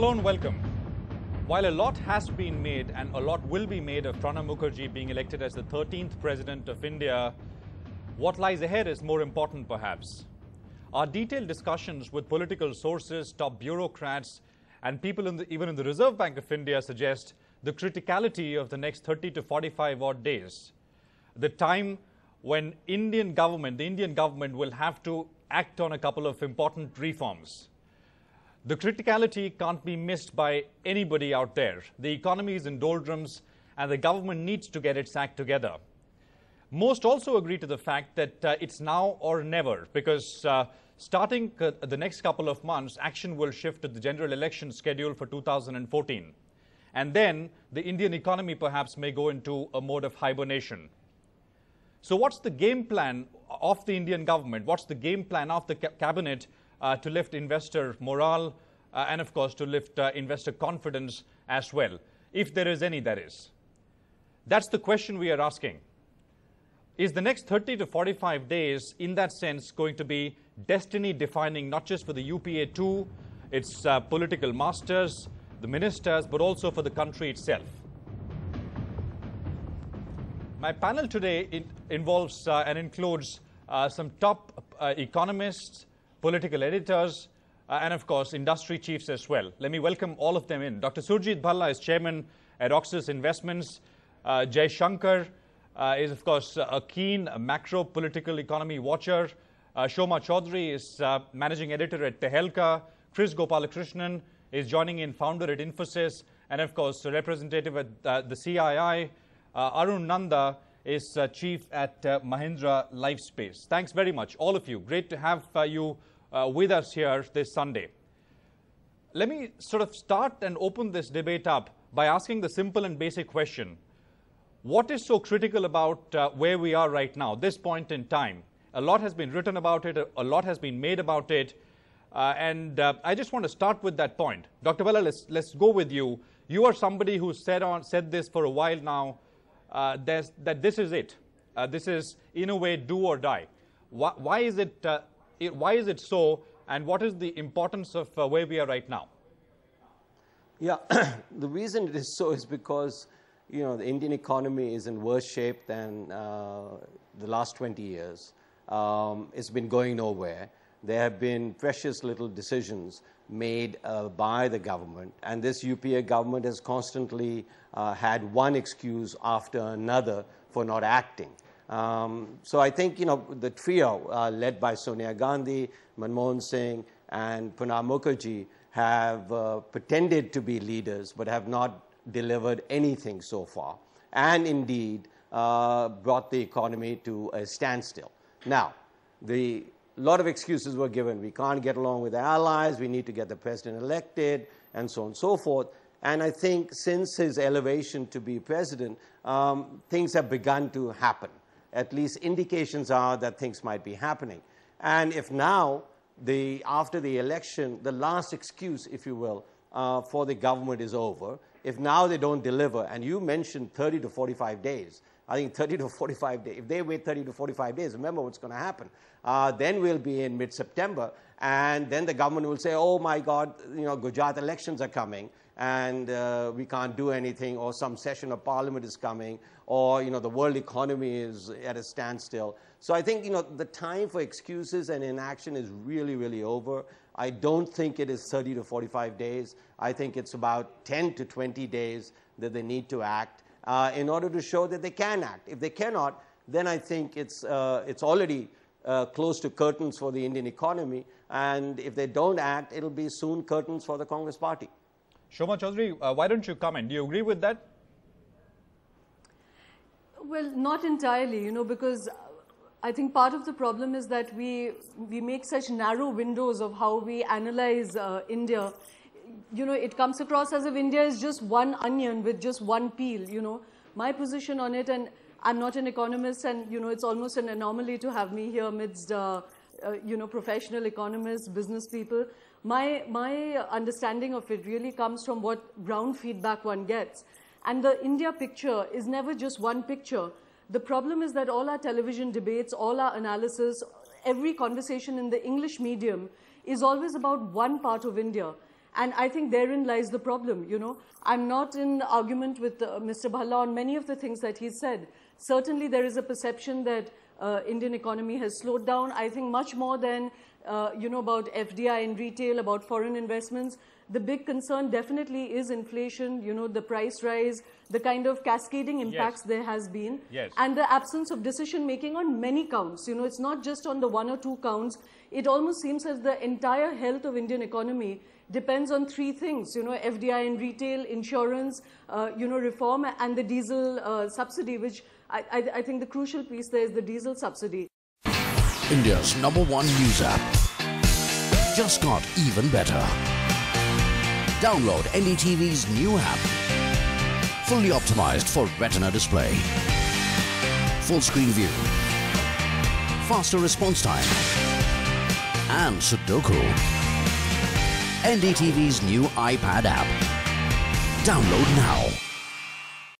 Hello and welcome. While a lot has been made and a lot will be made of Pranab Mukherjee being elected as the 13th President of India, what lies ahead is more important perhaps. Our detailed discussions with political sources, top bureaucrats and people even in the Reserve Bank of India suggest the criticality of the next 30 to 45 odd days. The time when the Indian government will have to act on a couple of important reforms. The criticality can't be missed by anybody out there. The economy is in doldrums and the government needs to get its act together. Most also agree to the fact that it's now or never, because starting the next couple of months, action will shift to the general election schedule for 2014. And then the Indian economy perhaps may go into a mode of hibernation. So what's the game plan of the Indian government? What's the game plan of the cabinet to lift investor morale and, of course, to lift investor confidence as well, if there is any, that is? That's the question we are asking. Is the next 30 to 45 days, in that sense, going to be destiny-defining, not just for the UPA2, its political masters, the ministers, but also for the country itself? My panel today involves and includes some top economists, political editors, and of course industry chiefs as well. Let me welcome all of them in. Dr. Surjit Bhalla is chairman at Oxis Investments. Jay Shankar is of course a keen macro political economy watcher. Shoma Chaudhary is managing editor at Tehelka. Chris Gopalakrishnan is joining in, founder at Infosys, and of course a representative at the CII. Arun Nanda is chief at Mahindra Lifespace. Thanks very much, all of you. Great to have you with us here this Sunday. Let me sort of start and open this debate up by asking the simple and basic question. What is so critical about where we are right now, this point in time? A lot has been written about it, a lot has been made about it, and I just want to start with that point. Dr. Bhalla, let's go with you. You are somebody who said this for a while now, that this is it. This is, in a way, do or die. Why is it so, and what is the importance of where we are right now? Yeah, the reason it is so is because, you know, the Indian economy is in worse shape than the last 20 years. It's been going nowhere. There have been precious little decisions made by the government, and this UPA government has constantly had one excuse after another for not acting. So I think, you know, the trio led by Sonia Gandhi, Manmohan Singh and Pranab Mukherjee have pretended to be leaders but have not delivered anything so far, and indeed brought the economy to a standstill. Now, a lot of excuses were given. We can't get along with the allies, we need to get the president elected, and so on and so forth. And I think since his elevation to be president, things have begun to happen. At least indications are that things might be happening. And if now, after the election, the last excuse, if you will, for the government is over, if now they don't deliver, and you mentioned 30 to 45 days, I think 30 to 45 days, if they wait 30 to 45 days, remember what's going to happen. Then we'll be in mid-September, and then the government will say, oh my God, you know, Gujarat elections are coming, and we can't do anything, or some session of parliament is coming, or, you know, the world economy is at a standstill. So I think, you know, the time for excuses and inaction is really, really over. I don't think it is 30 to 45 days. I think it's about 10 to 20 days that they need to act in order to show that they can act. If they cannot, then I think it's already close to curtains for the Indian economy, and if they don't act, it'll be soon curtains for the Congress party. Shoma Chaudhary, why don't you comment? Do you agree with that? Well, not entirely, you know, because I think part of the problem is that we make such narrow windows of how we analyze India. You know, it comes across as if India is just one onion with just one peel, you know. My position on it, and I'm not an economist, and, you know, it's almost an anomaly to have me here amidst, you know, professional economists, business people. My understanding of it really comes from what ground feedback one gets. And the India picture is never just one picture. The problem is that all our television debates, all our analysis, every conversation in the English medium is always about one part of India. And I think therein lies the problem, you know. I'm not in argument with Mr. Bhalla on many of the things that he said. Certainly there is a perception that Indian economy has slowed down. I think much more than, you know, about FDI in retail, about foreign investments. The big concern definitely is inflation, you know, the price rise, the kind of cascading impacts there has been, and the absence of decision making on many counts. You know, it's not just on the 1 or 2 counts. It almost seems as the entire health of Indian economy depends on 3 things, you know, FDI in retail, insurance, you know, reform, and the diesel subsidy, which I think the crucial piece there is the diesel subsidy. India's #1 news app just got even better. Download NDTV's new app. Fully optimized for retina display. Full screen view. Faster response time. And Sudoku. NDTV's new iPad app. Download now.